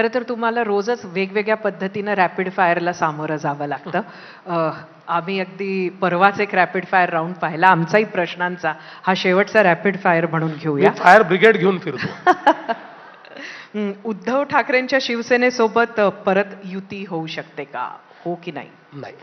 खरं तर तुम्हाला रोजच वेगवेगळ्या पद्धतीनं रॅपिड फायरला सामोरं जावं लागतं. आम्ही अगदी परवाच एक रॅपिड फायर राऊंड पाहिला. आमचाही प्रश्नांचा हा शेवटचा रॅपिड फायर म्हणून घेऊया. फायर ब्रिगेड घेऊन फिरतो. उद्धव ठाकरेंच्या शिवसेनेसोबत परत युती होऊ शकते का, हो की नाही? नाही.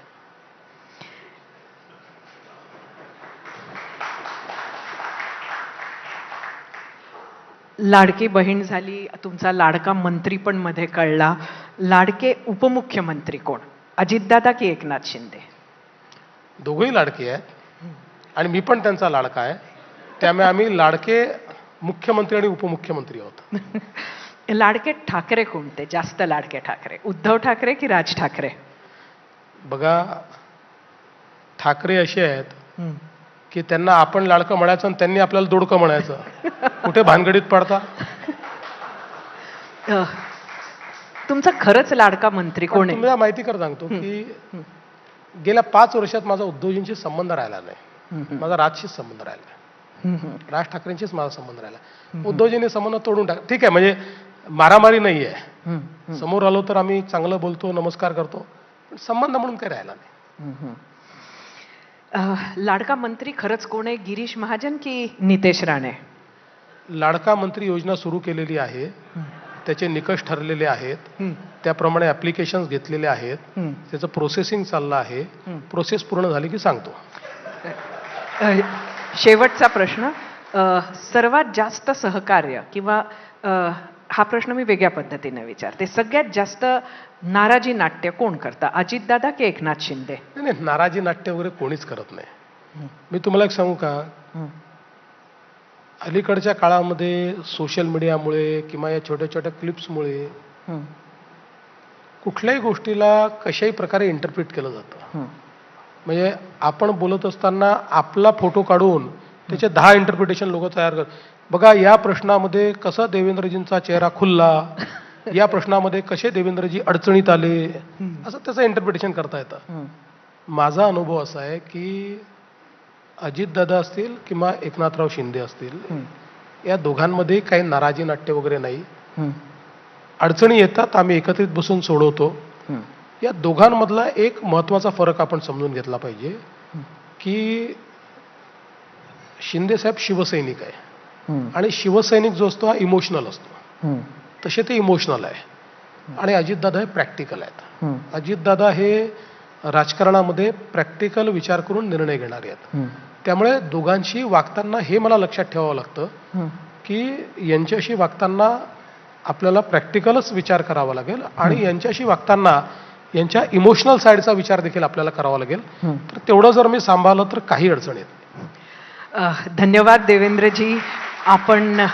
लाडकी बहीण झाली, तुमचा लाडका मंत्री पण मध्ये कळला. लाडके उपमुख्यमंत्री कोण, अजितदादा की एकनाथ शिंदे? दोघंही लाडके आहेत आणि मी पण त्यांचा लाडका आहे. त्यामुळे आम्ही लाडके मुख्यमंत्री आणि उपमुख्यमंत्री आहोत. लाडके ठाकरे कोणते, जास्त लाडके ठाकरे, उद्धव ठाकरे की राज ठाकरे? बघा, ठाकरे असे आहेत की त्यांना आपण लाडकं म्हणायचं आणि त्यांनी आपल्याला दोडकं म्हणायचं. कुठे भानगडीत पडता? तुमचा खरंच लाडका मंत्री कोण आहे? तुम्हाला माहिती कर सांगतो की गेल्या 5 वर्षात माझा उद्धवजींशी संबंध राहिला नाही. माझा राजशीच संबंध राहिला. राज ठाकरेंशीच माझा संबंध राहिला. उद्धवजींनी संबंध तोडून टाक. ठीक आहे, म्हणजे मारामारी नाही आहे. समोर आलो तर आम्ही चांगलं बोलतो, नमस्कार करतो, पण संबंध म्हणून काही राहिला नाही. लाडका मंत्री खरंच कोण आहे, गिरीश महाजन की नितेश राणे? लाडका मंत्री योजना सुरू केलेली आहे, त्याचे निकष ठरलेले आहेत, त्याप्रमाणे ऍप्लिकेशन्स घेतलेले आहेत, त्याचं प्रोसेसिंग चाललं आहे. प्रोसेस पूर्ण झाली की सांगतो. शेवटचा प्रश्न, सर्वात जास्त सहकार्य किंवा हा प्रश्न मी वेगळ्या पद्धतीने विचारते, सगळ्यात जास्त नाराजी नाट्य कोण करतं, अजितदादा की एकनाथ शिंदे? नाही, नाराजी नाट्य वगैरे कोणीच करत नाही. मी तुम्हाला एक सांगू का, अलीकडच्या काळामध्ये सोशल मीडियामुळे किंवा या छोट्या छोट्या क्लिप्समुळे कुठल्याही गोष्टीला कशाही प्रकारे इंटरप्रिट केलं जातं. म्हणजे आपण बोलत असताना आपला फोटो काढून त्याचे 10 इंटरप्रिटेशन लोक तयार करतात. बघा, या प्रश्नामध्ये कसा देवेंद्रजींचा चेहरा खुलला, या प्रश्नामध्ये कसे देवेंद्रजी अडचणीत आले, असं त्याचं इंटरप्रिटेशन करता येतं. माझा अनुभव असा आहे की अजितदादा असतील किंवा एकनाथराव शिंदे असतील, या दोघांमध्ये काही नाराजी नाट्य वगैरे नाही. अडचणी येतात, आम्ही एकत्रित बसून सोडवतो. या दोघांमधला एक महत्वाचा फरक आपण समजून घेतला पाहिजे की शिंदे साहेब शिवसैनिक आहे आणि शिवसैनिक जो असतो हा इमोशनल असतो. तसे ते इमोशनल आहे आणि अजितदादा हे प्रॅक्टिकल आहेत. अजितदादा हे राजकारणामध्ये प्रॅक्टिकल विचार करून निर्णय घेणारे आहेत. त्यामुळे दोघांशी वागताना हे मला लक्षात ठेवावं लागतं की यांच्याशी वागताना आपल्याला प्रॅक्टिकलच विचार करावा लागेल आणि यांच्याशी वागताना यांच्या इमोशनल साईडचा विचार देखील आपल्याला करावा लागेल. तर तेवढं जर मी सांभाळलं तर काही अडचण येत नाही. धन्यवाद देवेंद्रजी, आपण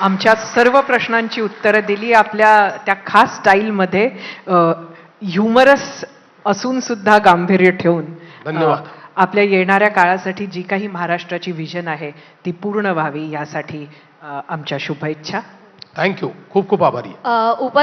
आमच्या सर्व प्रश्नांची उत्तरं दिली आपल्या त्या खास स्टाईलमध्ये, ह्युमरस असून सुद्धा गांभीर्य ठेवून. धन्यवाद. आपल्या येणाऱ्या काळासाठी जी काही महाराष्ट्राची विजन आहे ती पूर्ण व्हावी यासाठी आमच्या शुभेच्छा. थँक्यू. खूप खूप आभारी आहे.